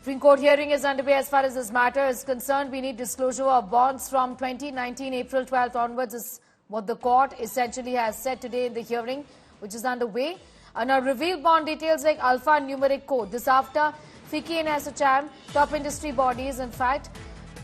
Supreme Court hearing is underway as far as this matter is concerned. We need disclosure of bonds from 2019 April 12th onwards is what the court essentially has said today in the hearing, which is underway. Now reveal bond details like alphanumeric code. This after FICCI and SBI, top industry bodies, in fact,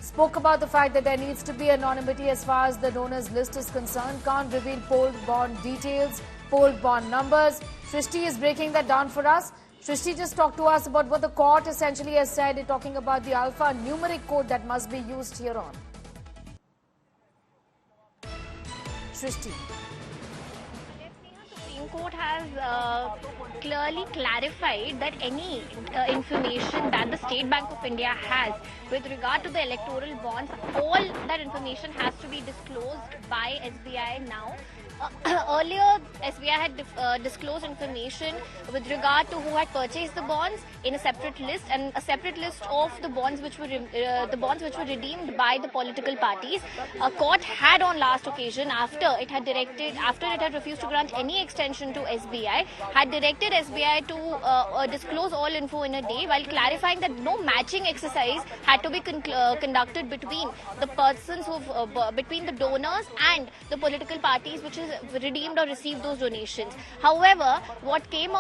spoke about the fact that there needs to be anonymity as far as the donors list is concerned. Can't reveal pooled bond details, pooled bond numbers. Shrishti is breaking that down for us. Shrishti, just talk to us about what the court essentially has said, talking about the alphanumeric code that must be used here on. Shrishti. Supreme Court has clearly clarified that any information that the State Bank of India has with regard to the electoral bonds, all that information has to be disclosed by SBI now. Earlier, SBI had disclosed information with regard to who had purchased the bonds in a separate list, and a separate list of the bonds which were redeemed by the political parties. A court had on last occasion, after it had refused to grant any extension to SBI, had directed SBI to disclose all info in a day, while clarifying that no matching exercise had to be conducted between the persons between the donors and the political parties which is redeemed or received those donations. However, what came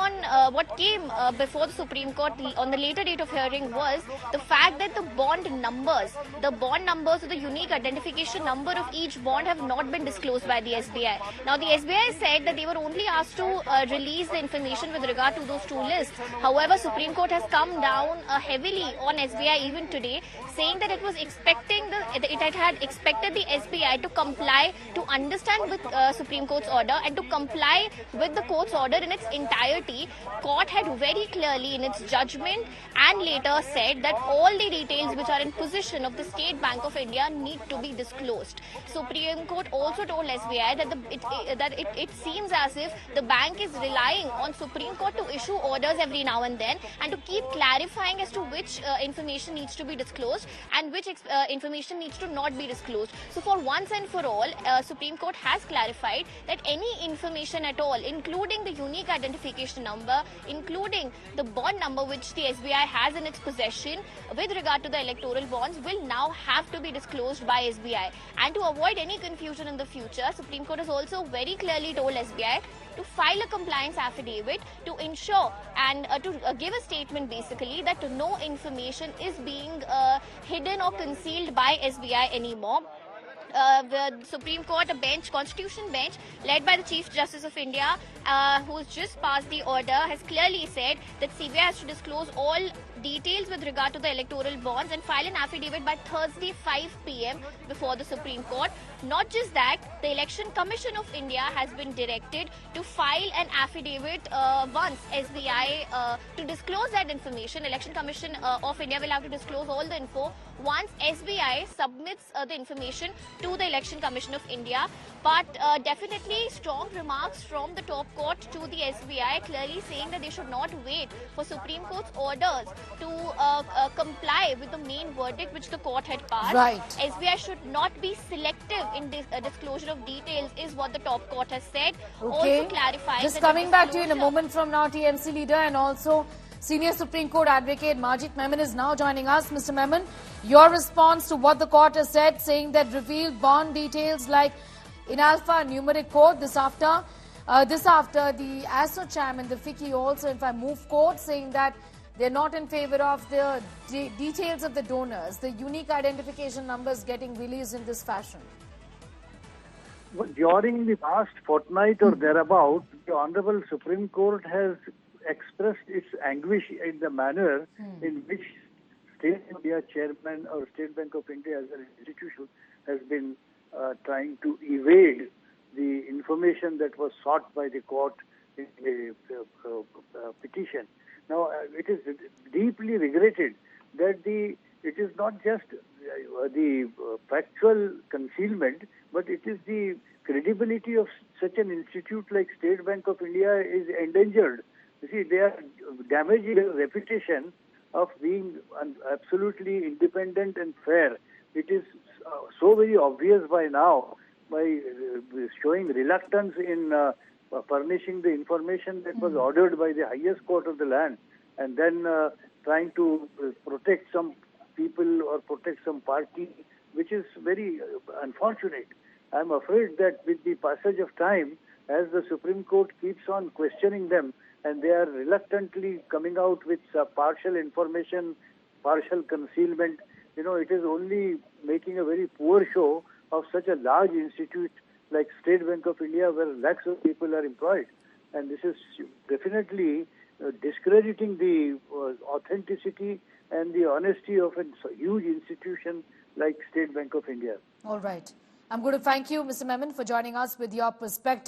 before the Supreme Court on the later date of hearing was the fact that the bond numbers or the unique identification number of each bond have not been disclosed by the SBI. Now, the SBI said that they were only asked to release the information with regard to those two lists. However, Supreme Court has come down heavily on SBI even today, saying that it had expected the SBI to comply, to understand with Supreme Court's order and to comply with the court's order in its entirety. Court had very clearly in its judgment and later said that all the details which are in possession of the State Bank of India need to be disclosed. Supreme Court also told SBI that it seems as if the bank is relying on Supreme Court to issue orders every now and then and to keep clarifying as to which information needs to be disclosed and which information needs to not be disclosed. So for once and for all, Supreme Court has clarified that any information at all, including the unique identification number, including the bond number which the SBI has in its possession with regard to the electoral bonds, will now have to be disclosed by SBI. And to avoid any confusion in the future, Supreme Court has also very clearly told SBI to file a compliance affidavit to ensure and to give a statement basically that no information is being hidden or concealed by SBI anymore. The Supreme Court, constitution bench led by the Chief Justice of India, who's just passed the order, has clearly said that CBI has to disclose all details with regard to the electoral bonds and file an affidavit by Thursday 5 p.m. before the Supreme Court. Not just that, the Election Commission of India has been directed to file an affidavit once SBI to disclose that information. Election Commission of India will have to disclose all the info once SBI submits the information to the Election Commission of India. But definitely strong remarks from the top court to the SBI, clearly saying that they should not wait for Supreme Court's orders to comply with the main verdict which the court had passed. Right. SBI should not be selective in this disclosure of details, is what the top court has said. Okay. Also clarifying just coming back to you in a moment from now, TMC leader and also Senior Supreme Court Advocate Majid Memon is now joining us. Mr. Memon, your response to what the court has said, saying that revealed bond details like in alphanumeric code this after the SBI Chairman, the FICCI also in fact moved court, saying that they're not in favor of the details of the donors, the unique identification numbers getting released in this fashion. During the past fortnight or thereabout, the Honorable Supreme Court has expressed its anguish in the manner in which State India Chairman or State Bank of India as an institution has been trying to evade the information that was sought by the court in the petition. Now, it is deeply regretted that it is not just the factual concealment, but it is the credibility of such an institute like State Bank of India is endangered. You see, they are damaging their reputation of being absolutely independent and fair. It is so very obvious by now, by showing reluctance in furnishing the information that was ordered by the highest court of the land, and then trying to protect some people or protect some party, which is very unfortunate. I'm afraid that with the passage of time, as the Supreme Court keeps on questioning them, and they are reluctantly coming out with partial information, partial concealment, it is only making a very poor show of such a large institute like State Bank of India, where lakhs of people are employed. And this is definitely discrediting the authenticity and the honesty of a huge institution like State Bank of India. All right. I'm going to thank you, Mr. Memon, for joining us with your perspective.